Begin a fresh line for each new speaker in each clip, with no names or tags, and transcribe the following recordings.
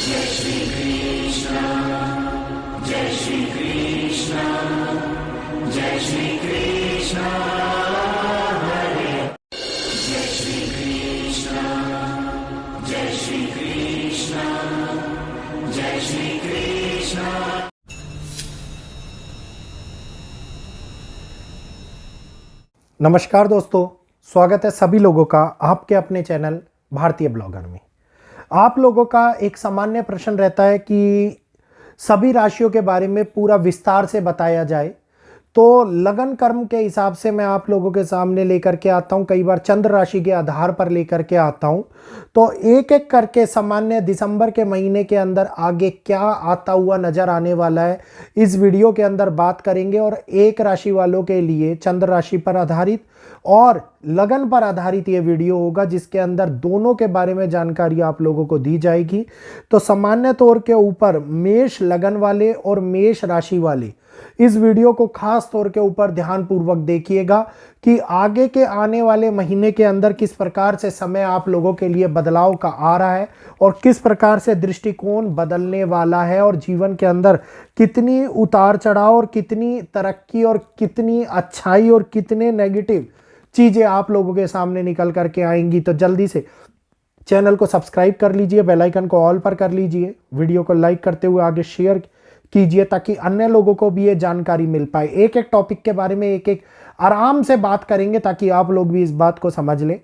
जय श्री कृष्ण जय श्री कृष्ण जय श्री कृष्ण हरे जय श्री कृष्ण जय श्री कृष्ण जय श्री कृष्ण।
नमस्कार दोस्तों, स्वागत है सभी लोगों का आपके अपने चैनल भारतीय ब्लॉगर में। आप लोगों का एक सामान्य प्रश्न रहता है कि सभी राशियों के बारे में पूरा विस्तार से बताया जाए, तो लगन कर्म के हिसाब से मैं आप लोगों के सामने लेकर के आता हूं। कई बार चंद्र राशि के आधार पर लेकर के आता हूं, तो एक एक करके सामान्य दिसंबर के महीने के अंदर आगे क्या आता हुआ नजर आने वाला है इस वीडियो के अंदर बात करेंगे। और एक राशि वालों के लिए चंद्र राशि पर आधारित और लगन पर आधारित ये वीडियो होगा, जिसके अंदर दोनों के बारे में जानकारी आप लोगों को दी जाएगी। तो सामान्य तौर के ऊपर मेष लगन वाले और मेष राशि वाले इस वीडियो को खास तौर के ऊपर ध्यानपूर्वक देखिएगा कि आगे के आने वाले महीने के अंदर किस प्रकार से समय आप लोगों के लिए बदलाव का आ रहा है और किस प्रकार से दृष्टिकोण बदलने वाला है, और जीवन के अंदर कितनी उतार चढ़ाव और कितनी तरक्की और कितनी अच्छाई और कितने नेगेटिव चीजें आप लोगों के सामने निकल करके आएंगी। तो जल्दी से चैनल को सब्सक्राइब कर लीजिए, बेल आइकन को ऑल पर कर लीजिए, वीडियो को लाइक करते हुए आगे शेयर कीजिए ताकि अन्य लोगों को भी ये जानकारी मिल पाए। एक एक टॉपिक के बारे में एक एक आराम से बात करेंगे ताकि आप लोग भी इस बात को समझ लें।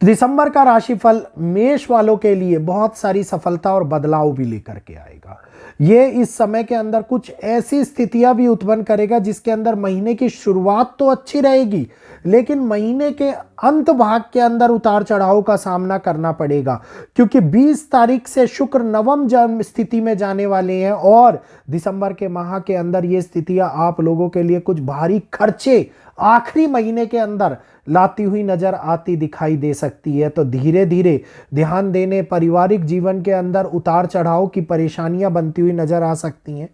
दिसंबर का राशिफल मेष वालों के लिए बहुत सारी सफलता और बदलाव भी लेकर के आएगा। ये इस समय के अंदर कुछ ऐसी स्थितियां भी उत्पन्न करेगा जिसके अंदर महीने की शुरुआत तो अच्छी रहेगी, लेकिन महीने के अंत भाग के अंदर उतार चढ़ाव का सामना करना पड़ेगा, क्योंकि 20 तारीख से शुक्र नवम स्थिति में जाने वाले हैं और दिसंबर के माह के अंदर ये स्थितियां आप लोगों के लिए कुछ भारी खर्चे आखिरी महीने के अंदर लाती हुई नजर आती दिखाई दे सकती है। तो धीरे धीरे ध्यान देने, पारिवारिक जीवन के अंदर उतार चढ़ाव की परेशानियां बनती हुई नजर आ सकती हैं।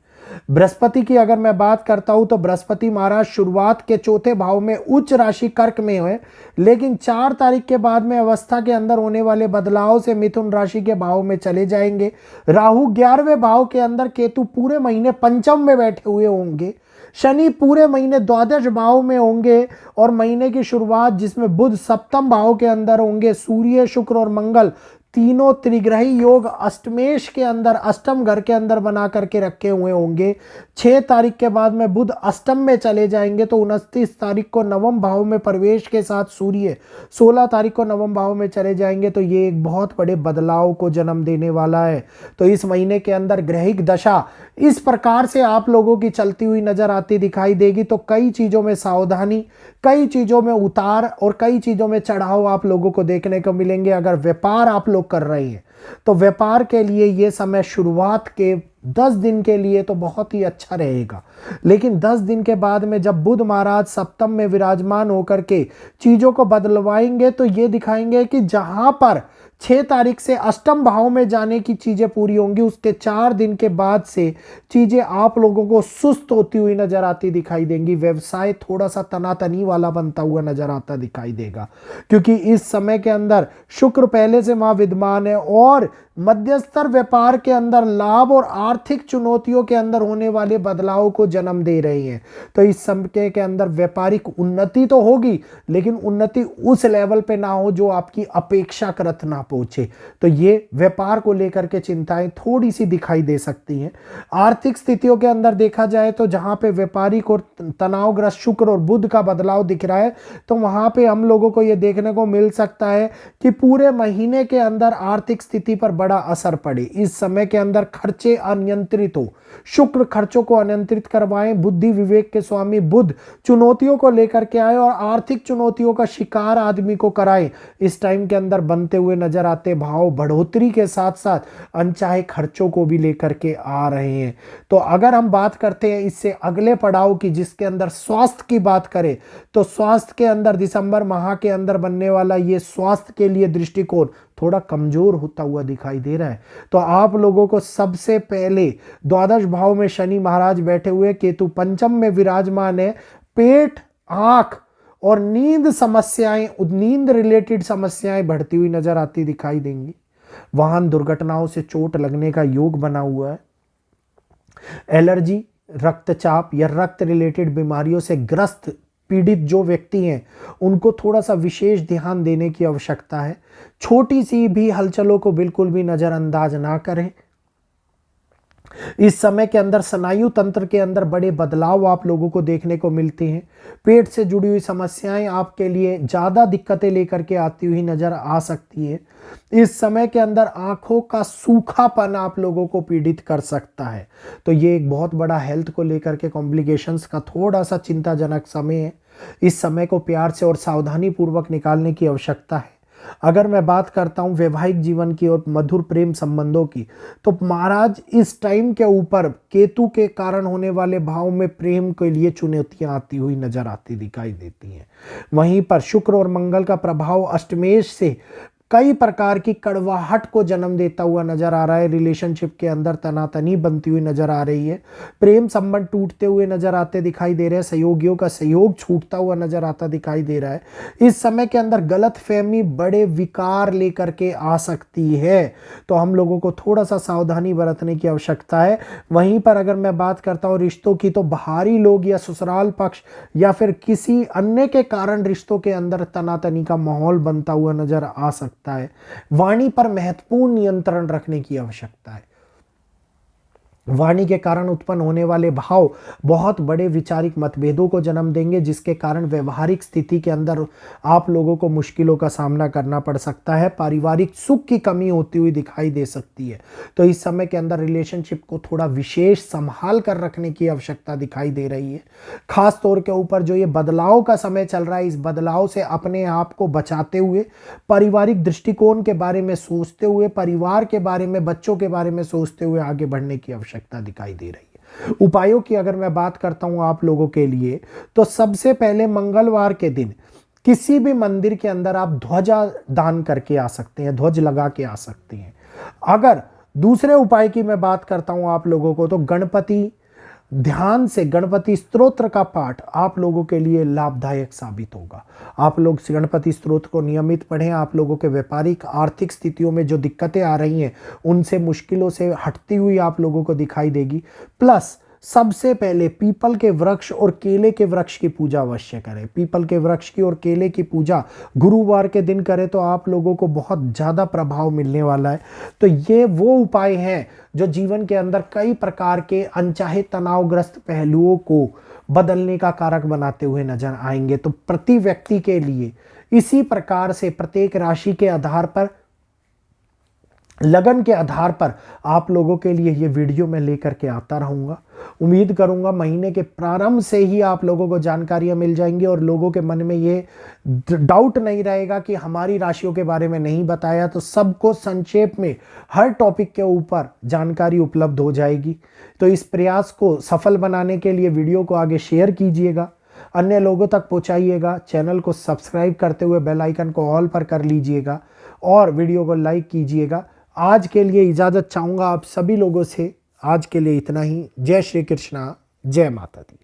बृहस्पति की अगर मैं बात करता हूं तो बृहस्पति महाराज शुरुआत के चौथे भाव में उच्च राशि कर्क में है, लेकिन 4 तारीख के बाद में अवस्था के अंदर होने वाले बदलाव से मिथुन राशि के भाव में चले जाएंगे। राहु 11वें भाव के अंदर, केतु पूरे महीने पंचम में बैठे हुए होंगे, शनि पूरे महीने द्वादश भाव में होंगे और महीने की शुरुआत जिसमें बुध सप्तम भाव के अंदर होंगे, सूर्य शुक्र और मंगल तीनों त्रिग्रही योग अष्टमेश के अंदर अष्टम घर के अंदर बना करके रखे हुए होंगे। 6 तारीख के बाद में बुध अष्टम में चले जाएंगे, तो 29 तारीख को नवम भाव में प्रवेश के साथ सूर्य 16 तारीख को नवम भाव में चले जाएंगे। तो ये एक बहुत बड़े बदलाव को जन्म देने वाला है। तो इस महीने के अंदर ग्रहिक दशा इस प्रकार से आप लोगों की चलती हुई नजर आती दिखाई देगी। तो कई चीजों में सावधानी, कई चीजों में उतार और कई चीजों में चढ़ाव आप लोगों को देखने को मिलेंगे। अगर व्यापार आप लोग कर रहे हैं तो व्यापार के लिए ये समय शुरुआत के 10 दिन के लिए तो बहुत ही अच्छा रहेगा, लेकिन 10 दिन के बाद में जब बुध महाराज सप्तम में विराजमान होकर के चीजों को बदलवाएंगे तो ये दिखाएंगे कि जहां पर 6 तारीख से अष्टम भाव में जाने की चीजें पूरी होंगी, उसके 4 दिन के बाद से चीजें आप लोगों को सुस्त होती हुई नजर आती दिखाई देंगी। व्यवसाय थोड़ा सा तनातनी वाला बनता हुआ नजर आता दिखाई देगा, क्योंकि इस समय के अंदर शुक्र पहले से वहां विद्यमान है और मध्यस्तर व्यापार के अंदर लाभ और आर्थिक चुनौतियों के अंदर होने वाले बदलाव को जन्म दे रहे हैं। तो इस समय के अंदर व्यापारिक उन्नति तो होगी, लेकिन उन्नति उस लेवल पे ना हो जो आपकी अपेक्षाकृत ना पहुंचे। तो ये व्यापार को लेकर के चिंताएं थोड़ी सी दिखाई दे सकती हैं। आर्थिक स्थितियों के अंदर देखा जाए तो जहां पे व्यापारिक और तनावग्रस्त शुक्र और बुध का बदलाव दिख रहा है, तो वहां पे हम लोगों को यह देखने को मिल सकता है कि पूरे महीने के अंदर आर्थिक स्थिति पर बड़ा असर पड़े। इस समय के अंदर खर्चे अनियंत्रित हो, शुक्र खर्चों को अनियंत्रित करवाएं। बुद्धि विवेक के स्वामी बुध चुनौतियों को लेकर के आए और आर्थिक चुनौतियों का शिकार आदमी को कराए, इस टाइम के अंदर बनते हुए नजर आते। भाव बढ़ोतरी के साथ साथ अनचाहे खर्चों को भी लेकर के आ रहे हैं। तो अगर हम बात करते हैं इससे अगले पड़ाव की, जिसके अंदर स्वास्थ्य की बात करें, तो स्वास्थ्य के अंदर दिसंबर माह के अंदर बनने वाला ये स्वास्थ्य के लिए दृष्टिकोण थोड़ा कमजोर होता हुआ दिखाई दे रहा है। तो आप लोगों को सबसे पहले द्वादश भाव में शनि महाराज बैठे हुए, केतु पंचम में विराजमान है, पेट, आंख और नींद समस्याएं, नींद रिलेटेड समस्याएं बढ़ती हुई नजर आती दिखाई देंगी। वाहन दुर्घटनाओं से चोट लगने का योग बना हुआ है। एलर्जी, रक्तचाप या रक्त रिलेटेड बीमारियों से ग्रस्त पीड़ित जो व्यक्ति हैं उनको थोड़ा सा विशेष ध्यान देने की आवश्यकता है। छोटी सी भी हलचलों को बिल्कुल भी नज़रअंदाज ना करें। इस समय के अंदर स्नायु तंत्र के अंदर बड़े बदलाव आप लोगों को देखने को मिलते हैं। पेट से जुड़ी हुई समस्याएं आपके लिए ज़्यादा दिक्कतें लेकर के आती हुई नजर आ सकती है। इस समय के अंदर आंखों का सूखापन आप लोगों को पीड़ित कर सकता है। तो ये एक बहुत बड़ा हेल्थ को लेकर के कॉम्प्लिकेशंस का थोड़ा सा चिंताजनक समय है। इस समय को प्यार से और सावधानी पूर्वक निकालने की आवश्यकता है। अगर मैं बात करता हूं वैवाहिक जीवन की और मधुर प्रेम संबंधों की, तो महाराज इस टाइम के ऊपर केतु के कारण होने वाले भाव में प्रेम के लिए चुनौतियां आती हुई नजर आती दिखाई देती हैं। वहीं पर शुक्र और मंगल का प्रभाव अष्टमेश से कई प्रकार की कड़वाहट को जन्म देता हुआ नजर आ रहा है। रिलेशनशिप के अंदर तनातनी बनती हुई नजर आ रही है। प्रेम संबंध टूटते हुए नजर आते दिखाई दे रहे हैं। सहयोगियों का सहयोग छूटता हुआ नजर आता दिखाई दे रहा है। इस समय के अंदर गलतफहमी बड़े विकार लेकर के आ सकती है, तो हम लोगों को थोड़ा सा सावधानी बरतने की आवश्यकता है। वहीं पर अगर मैं बात करता हूँ रिश्तों की, तो बाहरी लोग या ससुराल पक्ष या फिर किसी अन्य के कारण रिश्तों के अंदर तनातनी का माहौल बनता हुआ नजर आ सकता है। वाणी पर महत्वपूर्ण नियंत्रण रखने की आवश्यकता है। वाणी के कारण उत्पन्न होने वाले भाव बहुत बड़े वैचारिक मतभेदों को जन्म देंगे, जिसके कारण व्यवहारिक स्थिति के अंदर आप लोगों को मुश्किलों का सामना करना पड़ सकता है। पारिवारिक सुख की कमी होती हुई दिखाई दे सकती है। तो इस समय के अंदर रिलेशनशिप को थोड़ा विशेष संभाल कर रखने की आवश्यकता दिखाई दे रही है। खास तौर के ऊपर जो ये बदलाव का समय चल रहा है, इस बदलाव से अपने आप को बचाते हुए, पारिवारिक दृष्टिकोण के बारे में सोचते हुए, परिवार के बारे में, बच्चों के बारे में सोचते हुए आगे बढ़ने की आवश्यकता दिखाई दे रही है। उपायों की अगर मैं बात करता हूं आप लोगों के लिए, तो सबसे पहले मंगलवार के दिन किसी भी मंदिर के अंदर आप ध्वजा दान करके आ सकते हैं, ध्वज लगा के आ सकते हैं। अगर दूसरे उपाय की मैं बात करता हूं आप लोगों को, तो गणपति ध्यान से गणपति स्तोत्र का पाठ आप लोगों के लिए लाभदायक साबित होगा। आप लोग गणपति स्तोत्र को नियमित पढ़ें। आप लोगों के व्यापारिक आर्थिक स्थितियों में जो दिक्कतें आ रही हैं उनसे मुश्किलों से हटती हुई आप लोगों को दिखाई देगी। प्लस सबसे पहले पीपल के वृक्ष और केले के वृक्ष की पूजा अवश्य करें। पीपल के वृक्ष की और केले की पूजा गुरुवार के दिन करें तो आप लोगों को बहुत ज़्यादा प्रभाव मिलने वाला है। तो ये वो उपाय हैं जो जीवन के अंदर कई प्रकार के अनचाहे तनावग्रस्त पहलुओं को बदलने का कारक बनाते हुए नजर आएंगे। तो प्रति व्यक्ति के लिए इसी प्रकार से प्रत्येक राशि के आधार पर, लगन के आधार पर आप लोगों के लिए ये वीडियो मैं लेकर के आता रहूँगा। उम्मीद करूँगा महीने के प्रारंभ से ही आप लोगों को जानकारियाँ मिल जाएंगी और लोगों के मन में ये डाउट नहीं रहेगा कि हमारी राशियों के बारे में नहीं बताया। तो सबको संक्षेप में हर टॉपिक के ऊपर जानकारी उपलब्ध हो जाएगी। तो इस प्रयास को सफल बनाने के लिए वीडियो को आगे शेयर कीजिएगा, अन्य लोगों तक पहुँचाइएगा। चैनल को सब्सक्राइब करते हुए बेल आइकन को ऑल पर कर लीजिएगा और वीडियो को लाइक कीजिएगा। आज के लिए इजाज़त चाहूँगा आप सभी लोगों से। आज के लिए इतना ही। जय श्री कृष्णा, जय माता दी।